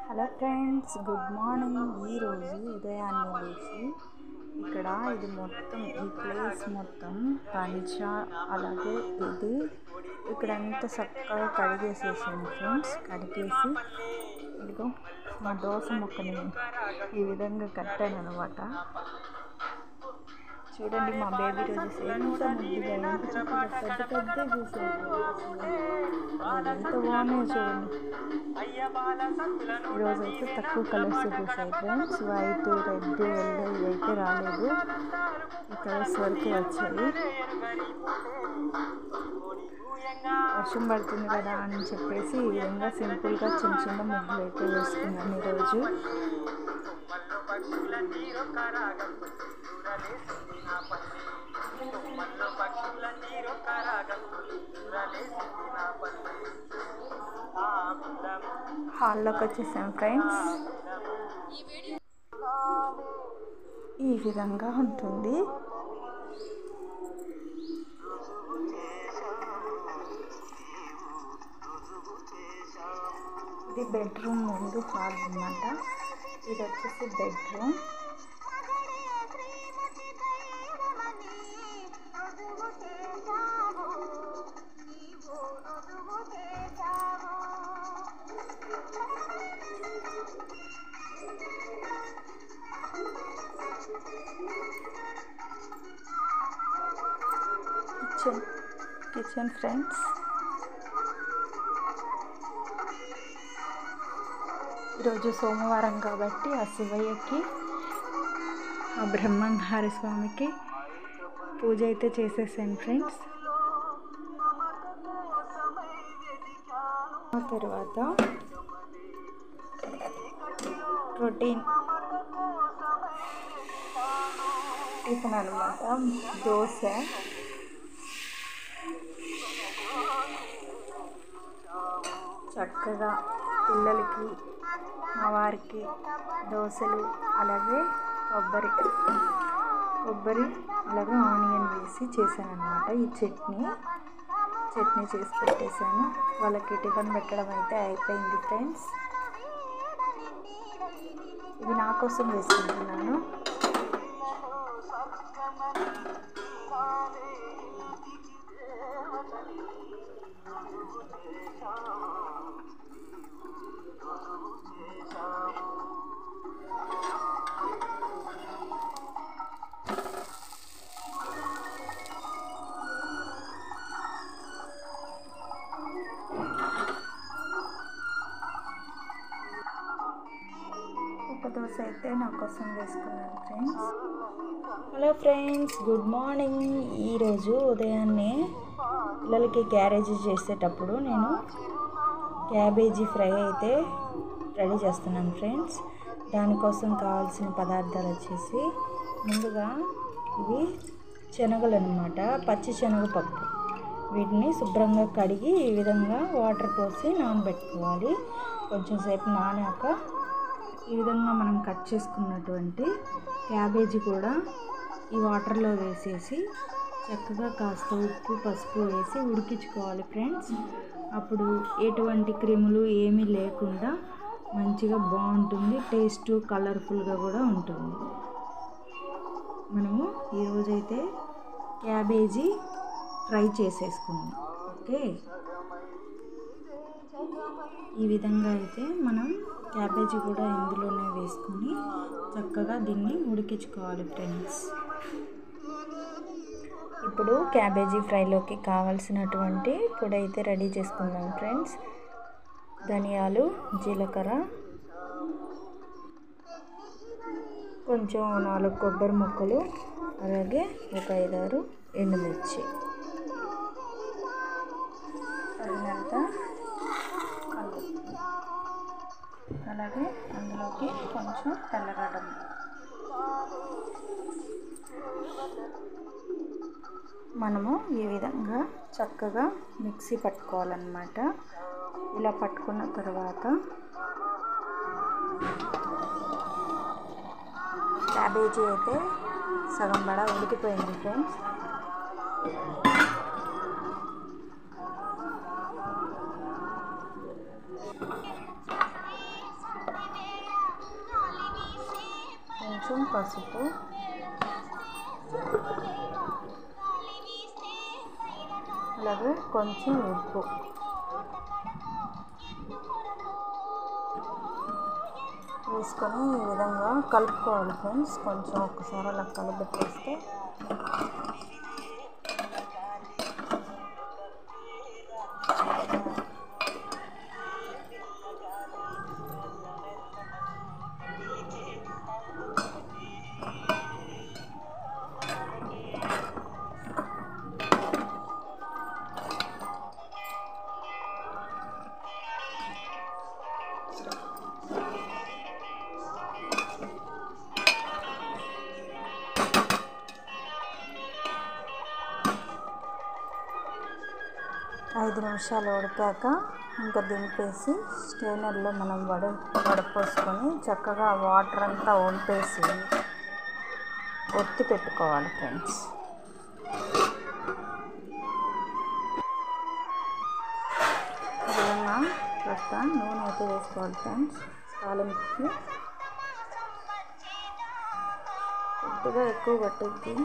Hello friends, good morning. ఈరోజు ఉదయాన్నే లేచి ఇక్కడ ఇది మొత్తం ఈ ప్లేస్ మొత్తం కంచా అలాగే ఇది ఇక్కడ అంతా చక్కగా కడిగేసేసాను ఫ్రెండ్స్. కడిగేసి ఇదిగో మా దోస మొక్కని ఈ విధంగా కట్టాను అనమాట. చూడండి మా బేబీ రోజెస్ ఎంత ముద్దుగా ఎంత చక్కగా పెద్ద పెద్ద పూసాయి. ఎంత బాగున్నాయో చూడండి. ఈరోజు అయితే తక్కువ కలర్స్ పూసాయి ఫ్రెండ్స్. వైట్, రెడ్, ఎల్లో ఇవైతే రాలేదు. ఈ కలర్స్ వరకే వచ్చాయి. వర్షం పడుతుంది కదా అని చెప్పేసి ఈ విధంగా సింపుల్గా చిన్న చిన్న ముగ్గులు అయితే వేసుకున్నాను ఈరోజు. హాల్లోకి వచ్చేసాం ఫ్రెండ్స్. ఈ విధంగా ఉంటుంది. ఇది బెడ్రూమ్ ముందు హాల్ అన్నమాట. ఇది వచ్చేసి బెడ్రూమ్. Kitchen friends. ఈరోజు సోమవారం కాబట్టి ఆ శివయ్యకి, ఆ బ్రహ్మంగారి స్వామికి పూజ అయితే చేసేసాను ఫ్రెండ్స్. ఆ తర్వాత ప్రోటీన్ టిఫిన్ అనమాట. దోశ, చక్కగా పిల్లలకి, మా వారికి దోశలు, అలాగే కొబ్బరి అలాగే ఆనియన్ వేసి చేశాను అనమాట. ఈ చట్నీ చేసి పెట్టేశాను. వాళ్ళకి టిఫిన్ పెట్టడం అయితే అయిపోయింది ఫ్రెండ్స్. ఇది నా కోసం వేసుకుంటున్నాను. ఒక దోశ అయితే నా కోసం వేసుకున్నాను friends. Hello friends, good morning. ఈరోజు ఉదయాన్నే పిల్లలకి క్యారేజీ చేసేటప్పుడు నేను క్యాబేజీ ఫ్రై అయితే రెడీ చేస్తున్నాను ఫ్రెండ్స్. దానికోసం కావాల్సిన పదార్థాలు వచ్చేసి ముందుగా ఇవి శనగలు అనమాట, పచ్చి శనగపప్పు. వీటిని శుభ్రంగా కడిగి ఈ విధంగా వాటర్ పోసి నానబెట్టుకోవాలి. కొంచెం సేపు నానాక ఈ విధంగా మనం కట్ చేసుకున్నటువంటి క్యాబేజీ కూడా ఈ వాటర్లో వేసేసి చక్కగా కాస్త ఉప్పు, పసుపు వేసి ఉడికించుకోవాలి ఫ్రెండ్స్. అప్పుడు ఎటువంటి క్రిములు ఏమీ లేకుండా మంచిగా బాగుంటుంది. టేస్ట్ కలర్ఫుల్గా కూడా ఉంటుంది. మనము ఈరోజైతే క్యాబేజీ ఫ్రై చేసేసుకుందాం. ఓకే, ఈ విధంగా అయితే మనం క్యాబేజీ కూడా ఇందులోనే వేసుకొని చక్కగా దీన్ని ఉడికించుకోవాలి ఫ్రెండ్స్. ఇప్పుడు క్యాబేజీ ఫ్రైలోకి కావాల్సినటువంటి పొడి అయితే రెడీ చేసుకుందాం ఫ్రెండ్స్. ధనియాలు, జీలకర్ర, కొంచెం 4 కొబ్బరి ముక్కలు, అలాగే ఒక 5-6 ఎండుమిర్చి, తగినంత అలాగే అందులోకి కొంచెం తెల్లగడ్డ. మనము ఈ విధంగా చక్కగా మిక్సీ పట్టుకోవాలన్నమాట. ఇలా పట్టుకున్న తర్వాత క్యాబేజీ అయితే సగం బడా ఉడికిపోయింది ఫ్రెండ్స్. కొంచెం పసుపు, అలాగే కొంచెం ఉప్పు వేసుకొని ఈ విధంగా కలుపుకోవాలి ఫ్రెండ్స్. కొంచెం ఒకసారి అలా కలిపెట్టేస్తే ఐదు నిమిషాలు ఉడికాక ఇంకా దింపేసి స్ట్రైనర్లో మనం వడపోసుకొని చక్కగా వాటర్ అంతా వంపేసి ఒత్తి పెట్టుకోవాలి ఫ్రెండ్స్. విధంగా కొత్త నూనె అయితే వేసుకోవాలి ఫ్రెండ్స్. తాలింపుకి కొద్దిగా ఎక్కువ పట్టుద్ది.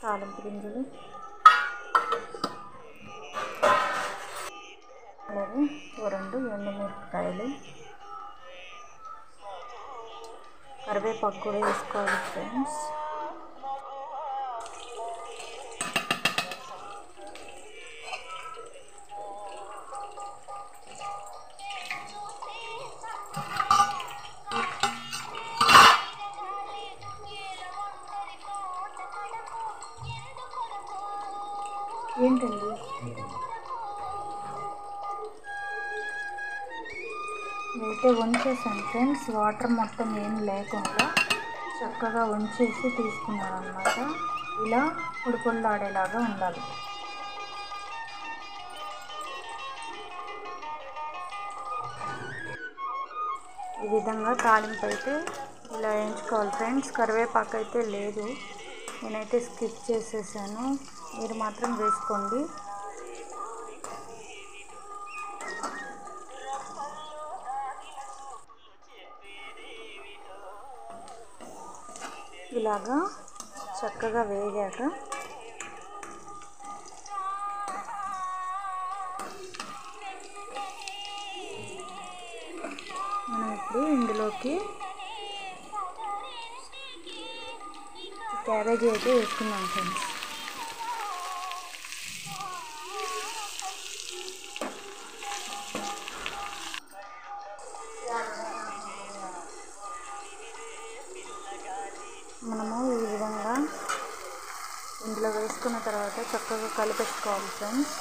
తాలింపు గింజలు, అలాగే 2 ఎండుమిరపకాయలు, కరివేపాకు కూడా వేసుకోవాలి ఫ్రెండ్స్. ఏంటండి అయితే వంచేసాను ఫ్రెండ్స్. వాటర్ మొత్తం ఏం లేకుండా చక్కగా వంచేసి తీసుకున్నాను అన్నమాట. ఇలా పొడిపొడిలాడేలాగా ఉండాలి. ఈ విధంగా తాలింపు అయితే ఇలా వేయించుకోవాలి ఫ్రెండ్స్. కరివేపాకు అయితే లేదు, నేనైతే స్కిప్ చేసేసాను, మీరు మాత్రం వేసుకోండి. ఇలాగా చక్కగా వేగాక మనం ఇప్పుడు ఇందులోకి క్యాబేజీ అయితే వేసుకున్నాం ఫ్రెండ్స్. మనము ఈ విధంగా ఇందులో వేసుకున్న తర్వాత చక్కగా కలిపెట్టుకోవాలి ఫ్రెండ్స్.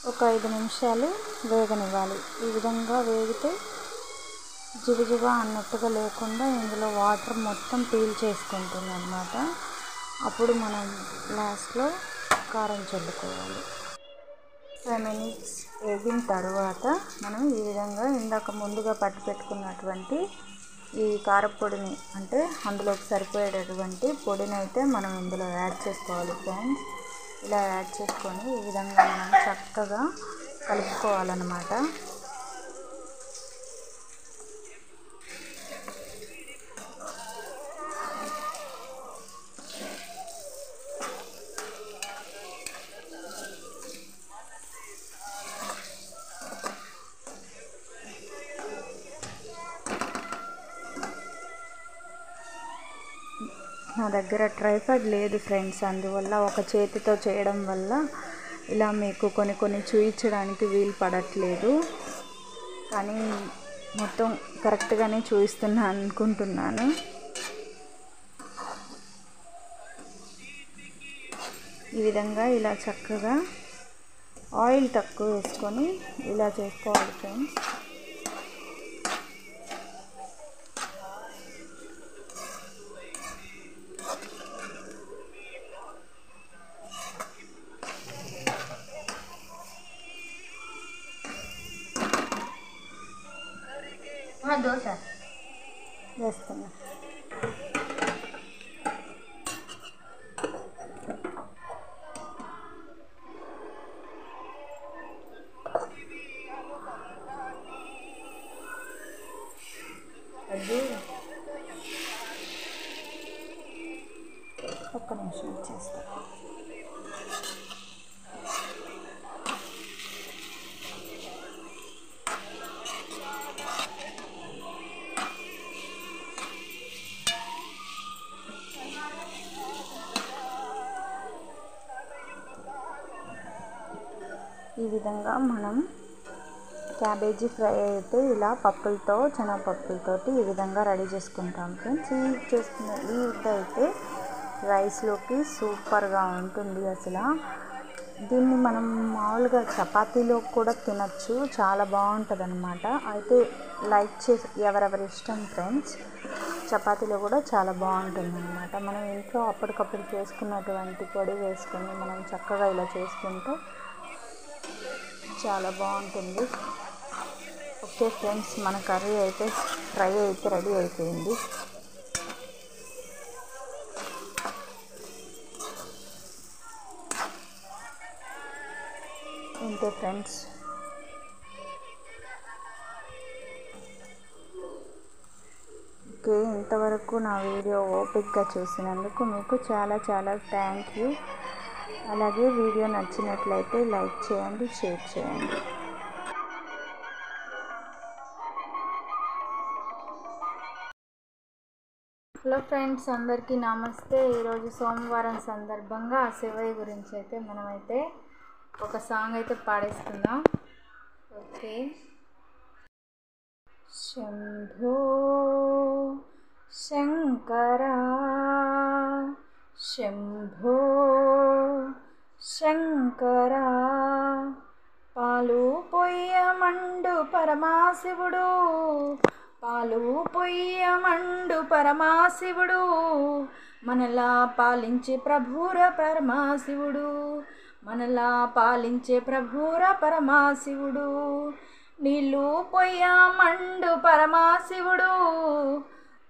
ఒక 5 నిమిషాలు వేగనివ్వాలి. ఈ విధంగా వేగితే జిగజిగ అన్నట్టుగా లేకుండా ఇందులో వాటర్ మొత్తం పీల్ చేసుకుంటుంది అన్నమాట. అప్పుడు మనం లాస్ట్లో కారం చల్లుకోవాలి. 5 మినిట్స్ వేగిన తర్వాత మనం ఈ విధంగా ఇందాక ముందుగా పట్టి పెట్టుకున్నటువంటి ఈ కారపొడిని, అంటే అందులోకి సరిపోయేటటువంటి పొడిని అయితే మనం ఇందులో యాడ్ చేసుకోవాలి ఫ్రెండ్స్. ఇలా యాడ్ చేసుకొని ఈ విధంగా మనం చక్కగా కలుపుకోవాలన్నమాట. నా దగ్గర ట్రైపాడ్ లేదు ఫ్రెండ్స్, అందువల్ల ఒక చేతితో చేయడం వల్ల ఇలా మీకు కొన్ని చూపించడానికి వీలు పడట్లేదు. కానీ మొత్తం కరెక్ట్గానే చూపిస్తున్నా అనుకుంటున్నాను. ఈ విధంగా ఇలా చక్కగా ఆయిల్ తక్కువ వేసుకొని ఇలా చేసుకోవాలి ఫ్రెండ్స్. దోశ వేస్తున్నా. అది ఒక్క నిమిషం చేస్తా. ఈ విధంగా మనం క్యాబేజీ ఫ్రై అయితే ఇలా పప్పులతో శనగపప్పులతోటి ఈ విధంగా రెడీ చేసుకుంటాం ఫ్రెండ్స్. ఈ అయితే రైస్లోకి సూపర్గా ఉంటుంది అసలు. దీన్ని మనం మామూలుగా చపాతీలో కూడా తినచ్చు, చాలా బాగుంటుంది అన్నమాట. అయితే లైక్ చేసి ఎవరెవరి ఇష్టం ఫ్రెండ్స్. చపాతీలో కూడా చాలా బాగుంటుంది అన్నమాట. మనం ఇంట్లో అప్పటికప్పుడు చేసుకున్నటువంటి పొడి వేసుకొని మనం చక్కగా ఇలా చేసుకుంటే చాలా బాగుంటుంది. ఓకే ఫ్రెండ్స్, మన కర్రీ అయితే ఫ్రై అయితే రెడీ అయిపోయింది. ఇంతే ఫ్రెండ్స్. ఓకే, ఇంతవరకు నా వీడియో ఓపిక్గా చూసినందుకు మీకు చాలా చాలా థ్యాంక్ యూ. అలాగే వీడియో నచ్చినట్లయితే లైక్ చేయండి, షేర్ చేయండి. హలో ఫ్రెండ్స్, అందరికీ నమస్తే. ఈరోజు సోమవారం సందర్భంగా శివయ్య గురించి అయితే మనమైతే ఒక సాంగ్ అయితే పాడేసుకుందాం. ఓకే. శంభో శంకరా శంభో శంకరా, పాలు పొయ్యమండు పరమాశివుడు, పాలు పొయ్యమండు పరమాశివుడు, మనలా పాలించే ప్రభుర పరమాశివుడు, మనలా పాలించే ప్రభుర పరమాశివుడు. నీళ్ళు పొయ్యమండు పరమాశివుడు,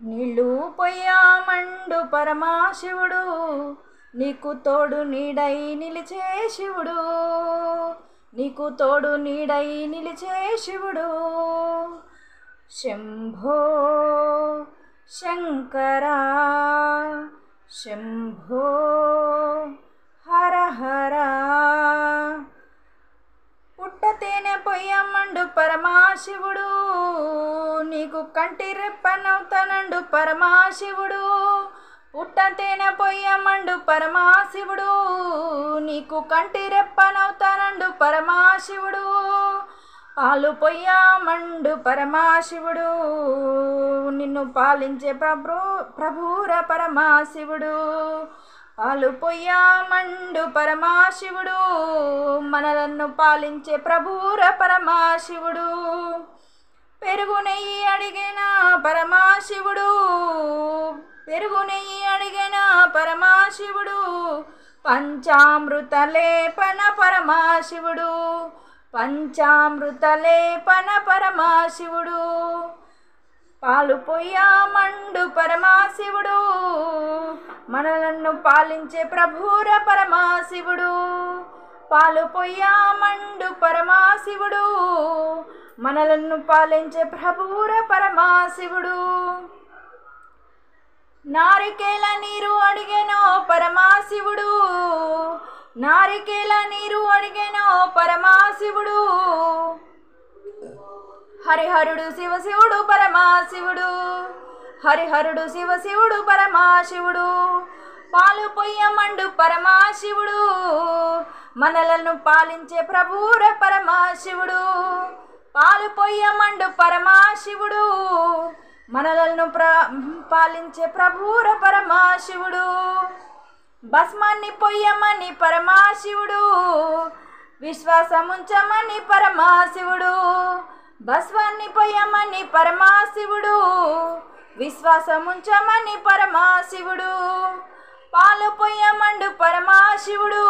నీళ్ళు పొయ్యమండు పరమాశివుడు, నీకు తోడు నీడై నిలిచే శివుడు, నీకు తోడు నీడై నిలిచే శివుడు. శంభో శంకరా శంభో హర హర, పుట్టతేనె పొయ్యమండు పరమాశివుడు, నీకు కంటి రెప్పనవుతానండు పరమాశివుడు, పుట్టతేనె పొయ్యమండు పరమాశివుడు, నీకు కంటి రెప్పనవుతానండు పరమాశివుడు, పాలు పొయ్యమండు పరమాశివుడు, నిన్ను పాలించే ప్రభుర పరమాశివుడు, పాలు పొయ్యమండు పరమాశివుడు, మనలను పాలించే ప్రభుర పరమాశివుడు. పెరుగు నెయ్యి అడిగిన పరమాశివుడు, పెరుగు నెయ్యి అడిగిన పరమాశివుడు, పంచామృత లేపన పరమాశివుడు, పంచామృత లేపన పరమాశివుడు, పాలు పొయ్యమండు పరమాశివుడు, మనలను పాలించే ప్రభుర పరమాశివుడు, పాలు పొయ్యమండు పరమాశివుడు, మనలను పాలించే ప్రభుర పరమాశివుడు. నారికేల నీరు అడిగెనో పరమాశివుడు, నారికేల నీరు అడిగెనో పరమాశివుడు, హరిహరుడు శివశివుడు పరమాశివుడు, హరిహరుడు శివశివుడు పరమాశివుడు, పాలు పొయ్యమండు పరమాశివుడు, మనలను పాలించే ప్రభుర పరమాశివుడు, పాలు పొయ్యమండు పరమాశివుడు, మనలను పాలించే ప్రభుర పరమాశివుడు. భస్మాన్ని పొయ్యమని పరమాశివుడు, విశ్వాసముంచమని పరమాశివుడు. భస్మాన్ని పొయ్యమని పరమాశివుడు, విశ్వాసముంచమని పరమాశివుడు. పాలు పొయ్యమండు పరమాశివుడు,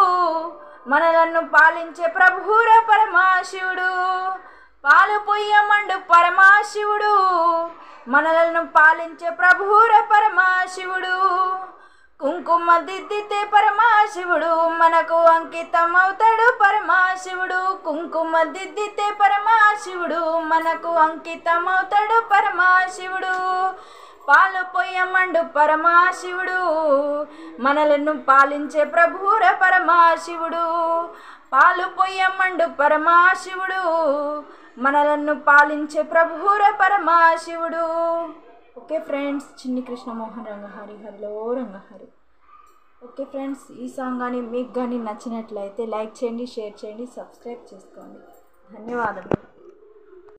మనలను పాలించే ప్రభువుర పరమాశివుడు. పాలు పొయ్యమండు పరమాశివుడు, మనలను పాలించే ప్రభువుర పరమాశివుడు. కుంకుమ దిద్దితే పరమాశివుడు, మనకు అంకితం అవుతాడు పరమాశివుడు. కుంకుమ దిద్దితే పరమాశివుడు, మనకు అంకితం అవుతాడు పరమాశివుడు. పాలు పొయ్యమండు పరమాశివుడు, మనలను పాలించే ప్రభువుర పరమాశివుడు. పాలు పొయ్యమండు పరమాశివుడు, మనలను పాలించే ప్రభువుర పరమాశివుడు. ఓకే ఫ్రెండ్స్, చిన్ని కృష్ణమోహన్ రంగహరి హరిలో రంగహరి. ఓకే ఫ్రెండ్స్, ఈ సాంగ్ కానీ మీకు కానీ నచ్చినట్లయితే లైక్ చేయండి, షేర్ చేయండి, సబ్స్క్రైబ్ చేసుకోండి. ధన్యవాదములు.